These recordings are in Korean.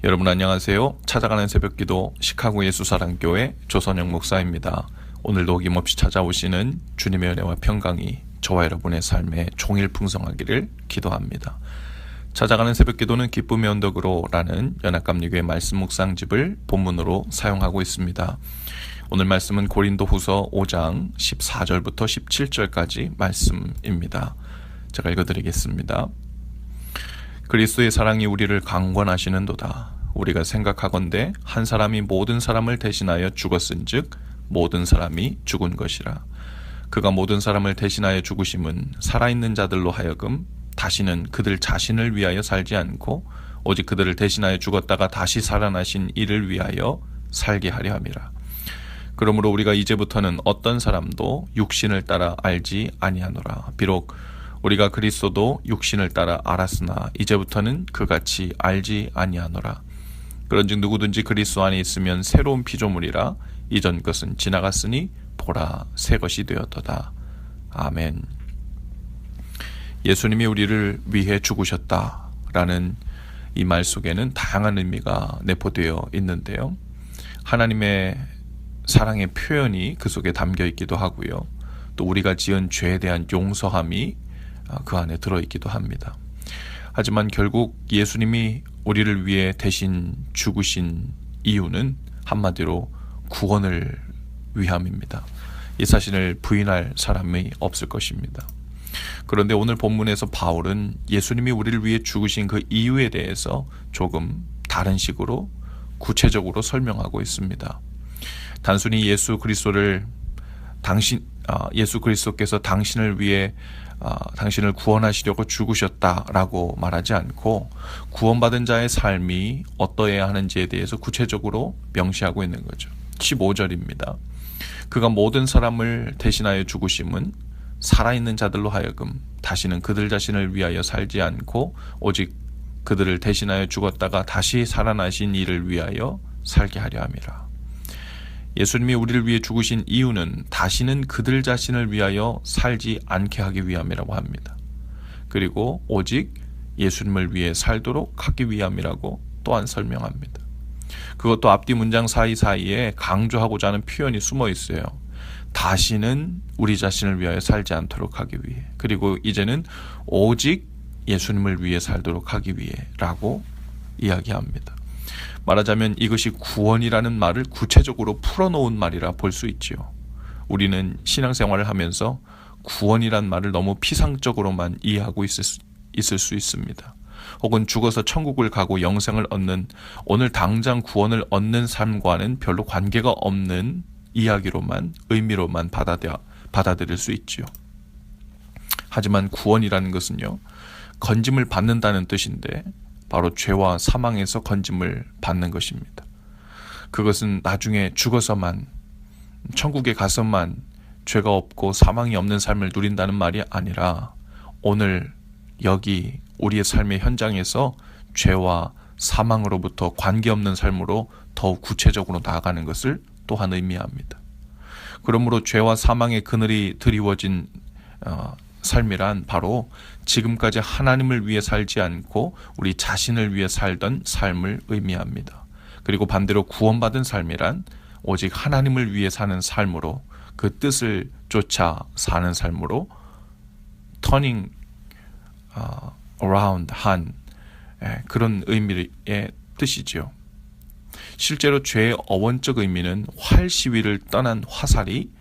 여러분 안녕하세요. 찾아가는 새벽기도 시카고 예수사랑교회 조선영 목사입니다. 오늘도 어김없이 찾아오시는 주님의 은혜와 평강이 저와 여러분의 삶에 종일 풍성하기를 기도합니다. 찾아가는 새벽기도는 기쁨의 언덕으로 라는 연합감리교회 말씀 묵상집을 본문으로 사용하고 있습니다. 오늘 말씀은 고린도후서 5장 14절부터 17절까지 말씀입니다. 제가 읽어드리겠습니다. 그리스도의 사랑이 우리를 강권하시는도다. 우리가 생각하건대 한 사람이 모든 사람을 대신하여 죽었은즉 모든 사람이 죽은 것이라. 그가 모든 사람을 대신하여 죽으심은 살아있는 자들로 하여금 다시는 그들 자신을 위하여 살지 않고 오직 그들을 대신하여 죽었다가 다시 살아나신 이를 위하여 살게 하려 함이라. 그러므로 우리가 이제부터는 어떤 사람도 육신을 따라 알지 아니하노라. 비록 우리가 그리스도도 육신을 따라 알았으나 이제부터는 그같이 알지 아니하노라. 그런즉 누구든지 그리스도 안에 있으면 새로운 피조물이라. 이전 것은 지나갔으니 보라 새 것이 되었도다. 아멘. 예수님이 우리를 위해 죽으셨다라는 이 말 속에는 다양한 의미가 내포되어 있는데요. 하나님의 사랑의 표현이 그 속에 담겨 있기도 하고요. 또 우리가 지은 죄에 대한 용서함이 그 안에 들어있기도 합니다. 하지만 결국 예수님이 우리를 위해 대신 죽으신 이유는 한마디로 구원을 위함입니다. 이 사실을 부인할 사람이 없을 것입니다. 그런데 오늘 본문에서 바울은 예수님이 우리를 위해 죽으신 그 이유에 대해서 조금 다른 식으로 구체적으로 설명하고 있습니다. 단순히 예수 그리스도께서 당신을 위해 당신을 구원하시려고 죽으셨다라고 말하지 않고 구원받은 자의 삶이 어떠해야 하는지에 대해서 구체적으로 명시하고 있는 거죠. 15절입니다. 그가 모든 사람을 대신하여 죽으심은 살아있는 자들로 하여금 다시는 그들 자신을 위하여 살지 않고 오직 그들을 대신하여 죽었다가 다시 살아나신 이를 위하여 살게 하려 함이라. 예수님이 우리를 위해 죽으신 이유는 다시는 그들 자신을 위하여 살지 않게 하기 위함이라고 합니다. 그리고 오직 예수님을 위해 살도록 하기 위함이라고 또한 설명합니다. 그것도 앞뒤 문장 사이사이에 강조하고자 하는 표현이 숨어 있어요. 다시는 우리 자신을 위하여 살지 않도록 하기 위해, 그리고 이제는 오직 예수님을 위해 살도록 하기 위해 라고 이야기합니다. 말하자면 이것이 구원이라는 말을 구체적으로 풀어놓은 말이라 볼 수 있지요. 우리는 신앙생활을 하면서 구원이란 말을 너무 피상적으로만 이해하고 있을 수 있습니다. 혹은 죽어서 천국을 가고 영생을 얻는, 오늘 당장 구원을 얻는 삶과는 별로 관계가 없는 이야기로만, 의미로만 받아들일 수 있지요. 하지만 구원이라는 것은요, 건짐을 받는다는 뜻인데 바로 죄와 사망에서 건짐을 받는 것입니다. 그것은 나중에 죽어서만, 천국에 가서만 죄가 없고 사망이 없는 삶을 누린다는 말이 아니라 오늘 여기 우리의 삶의 현장에서 죄와 사망으로부터 관계없는 삶으로 더욱 구체적으로 나아가는 것을 또한 의미합니다. 그러므로 죄와 사망의 그늘이 드리워진 삶이란 바로 지금까지 하나님을 위해 살지 않고 우리 자신을 위해 살던 삶을 의미합니다. 그리고 반대로 구원받은 삶이란 오직 하나님을 위해 사는 삶으로, 그 뜻을 쫓아 사는 삶으로 turning around 한 그런 의미의 뜻이지요. 실제로 죄의 어원적 의미는 활 시위를 떠난 화살이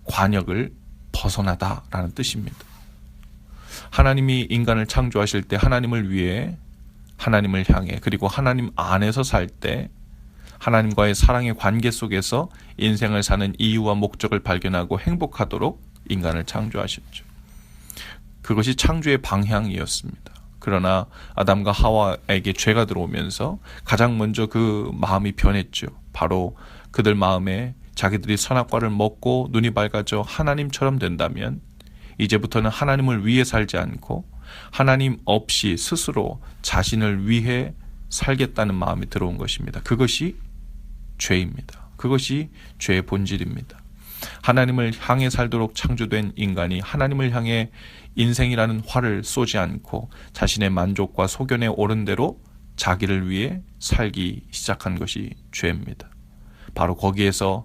관역을 벗어나다라는 뜻입니다. 하나님이 인간을 창조하실 때 하나님을 위해, 하나님을 향해, 그리고 하나님 안에서 살 때 하나님과의 사랑의 관계 속에서 인생을 사는 이유와 목적을 발견하고 행복하도록 인간을 창조하셨죠. 그것이 창조의 방향이었습니다. 그러나 아담과 하와에게 죄가 들어오면서 가장 먼저 그 마음이 변했죠. 바로 그들 마음에 자기들이 선악과를 먹고 눈이 밝아져 하나님처럼 된다면 이제부터는 하나님을 위해 살지 않고 하나님 없이 스스로 자신을 위해 살겠다는 마음이 들어온 것입니다. 그것이 죄입니다. 그것이 죄의 본질입니다. 하나님을 향해 살도록 창조된 인간이 하나님을 향해 인생이라는 활을 쏘지 않고 자신의 만족과 소견에 오른 대로 자기를 위해 살기 시작한 것이 죄입니다. 바로 거기에서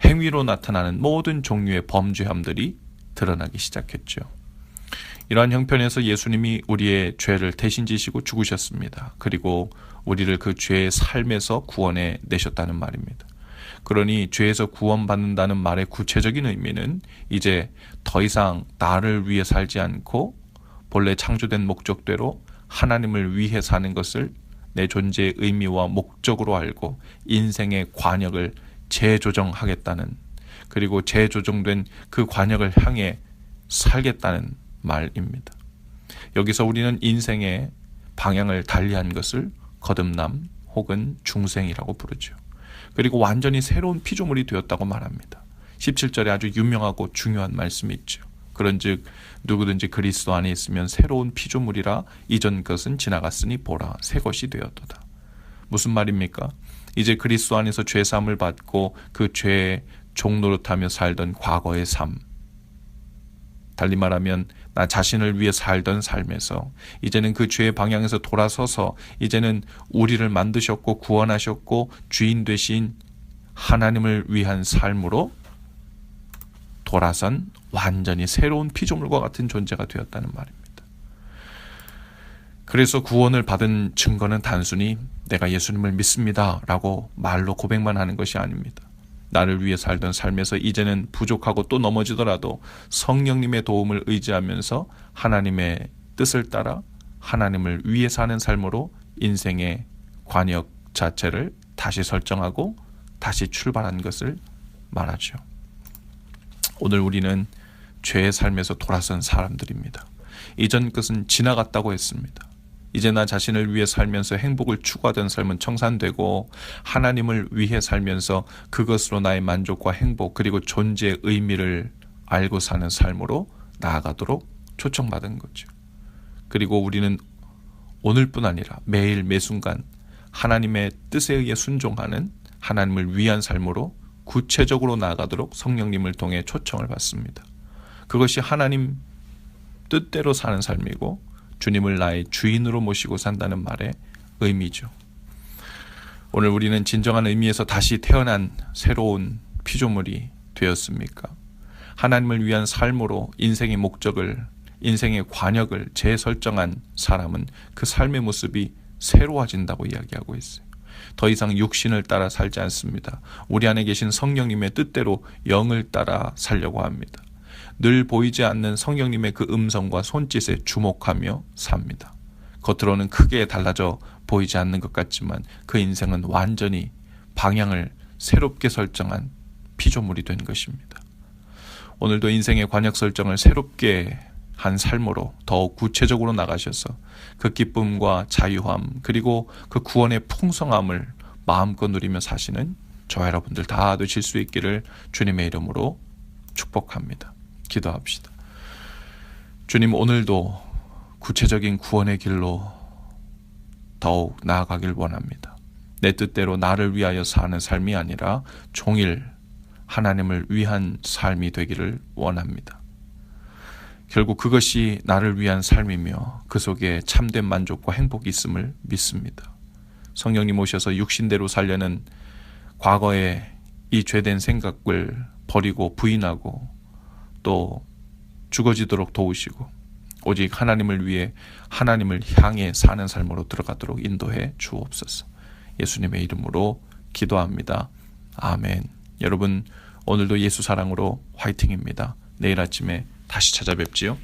행위로 나타나는 모든 종류의 범죄함들이 드러나기 시작했죠. 이러한 형편에서 예수님이 우리의 죄를 대신 지시고 죽으셨습니다. 그리고 우리를 그 죄의 삶에서 구원해 내셨다는 말입니다. 그러니 죄에서 구원받는다는 말의 구체적인 의미는 이제 더 이상 나를 위해 살지 않고 본래 창조된 목적대로 하나님을 위해 사는 것을 내 존재의 의미와 목적으로 알고 인생의 관역을 재조정하겠다는, 그리고 재조정된 그 관역을 향해 살겠다는 말입니다. 여기서 우리는 인생의 방향을 달리한 것을 거듭남 혹은 중생이라고 부르죠. 그리고 완전히 새로운 피조물이 되었다고 말합니다. 17절에 아주 유명하고 중요한 말씀이 있죠. 그런즉 누구든지 그리스도 안에 있으면 새로운 피조물이라 이전 것은 지나갔으니 보라 새 것이 되었도다. 무슨 말입니까? 이제 그리스도 안에서 죄사함을 받고 그 죄의 종노릇하며 살던 과거의 삶, 달리 말하면 나 자신을 위해 살던 삶에서 이제는 그 죄의 방향에서 돌아서서 이제는 우리를 만드셨고 구원하셨고 주인 되신 하나님을 위한 삶으로 돌아선 완전히 새로운 피조물과 같은 존재가 되었다는 말입니다. 그래서 구원을 받은 증거는 단순히 내가 예수님을 믿습니다 라고 말로 고백만 하는 것이 아닙니다. 나를 위해 살던 삶에서 이제는 부족하고 또 넘어지더라도 성령님의 도움을 의지하면서 하나님의 뜻을 따라 하나님을 위해 사는 삶으로 인생의 관역 자체를 다시 설정하고 다시 출발한 것을 말하죠. 오늘 우리는 죄의 삶에서 돌아선 사람들입니다. 이전 것은 지나갔다고 했습니다. 이제 나 자신을 위해 살면서 행복을 추구하던 삶은 청산되고 하나님을 위해 살면서 그것으로 나의 만족과 행복 그리고 존재의 의미를 알고 사는 삶으로 나아가도록 초청받은 거죠. 그리고 우리는 오늘뿐 아니라 매일 매순간 하나님의 뜻에 의해 순종하는 하나님을 위한 삶으로 구체적으로 나아가도록 성령님을 통해 초청을 받습니다. 그것이 하나님 뜻대로 사는 삶이고 주님을 나의 주인으로 모시고 산다는 말의 의미죠. 오늘 우리는 진정한 의미에서 다시 태어난 새로운 피조물이 되었습니까? 하나님을 위한 삶으로 인생의 목적을, 인생의 관역을 재설정한 사람은 그 삶의 모습이 새로워진다고 이야기하고 있어요. 더 이상 육신을 따라 살지 않습니다. 우리 안에 계신 성령님의 뜻대로 영을 따라 살려고 합니다. 늘 보이지 않는 성령님의 그 음성과 손짓에 주목하며 삽니다. 겉으로는 크게 달라져 보이지 않는 것 같지만 그 인생은 완전히 방향을 새롭게 설정한 피조물이 된 것입니다. 오늘도 인생의 관역 설정을 새롭게 한 삶으로 더욱 구체적으로 나가셔서 그 기쁨과 자유함 그리고 그 구원의 풍성함을 마음껏 누리며 사시는 저와 여러분들 다 되실 수 있기를 주님의 이름으로 축복합니다. 기도합시다. 주님, 오늘도 구체적인 구원의 길로 더욱 나아가길 원합니다. 내 뜻대로 나를 위하여 사는 삶이 아니라 종일 하나님을 위한 삶이 되기를 원합니다. 결국 그것이 나를 위한 삶이며 그 속에 참된 만족과 행복이 있음을 믿습니다. 성령님 오셔서 육신대로 살려는 과거의 이 죄된 생각을 버리고 부인하고 또 죽어지도록 도우시고 오직 하나님을 위해 하나님을 향해 사는 삶으로 들어가도록 인도해 주옵소서. 예수님의 이름으로 기도합니다. 아멘. 여러분, 오늘도 예수 사랑으로 화이팅입니다. 내일 아침에 다시 찾아뵙지요.